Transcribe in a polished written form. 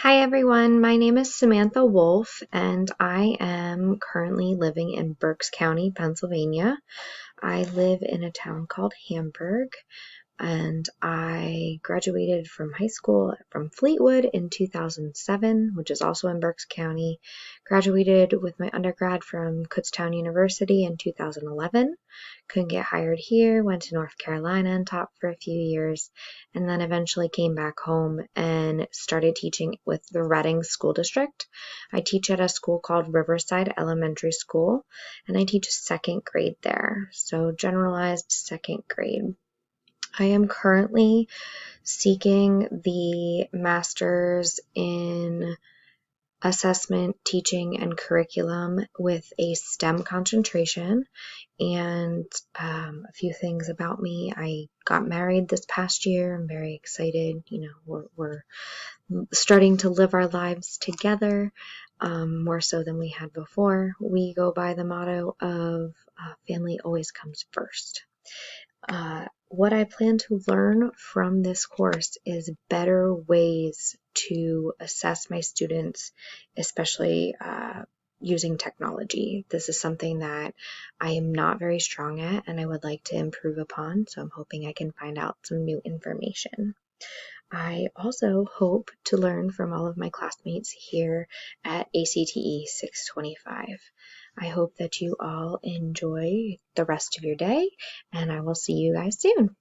Hi everyone, my name is Samantha Wolf and I am currently living in Berks County, Pennsylvania. I live in a town called Hamburg and I graduated from high school from Fleetwood in 2007, which is also in Berks County. Graduated with my undergrad from Kutztown University in 2011. Couldn't get hired here, went to North Carolina and taught for a few years, and then eventually came back home and started teaching with the Reading School District. I teach at a school called Riverside Elementary School, and I teach second grade there, so generalized second grade. I am currently seeking the master's in assessment, teaching, and curriculum with a STEM concentration. And a few things about me. I got married this past year. I'm very excited. We're starting to live our lives together, more so than we had before. We go by the motto of family always comes first. What I plan to learn from this course is better ways to assess my students, especially using technology. This is something that I am not very strong at and I would like to improve upon, so I'm hoping I can find out some new information. I also hope to learn from all of my classmates here at ACTE 625. I hope that you all enjoy the rest of your day, and I will see you guys soon.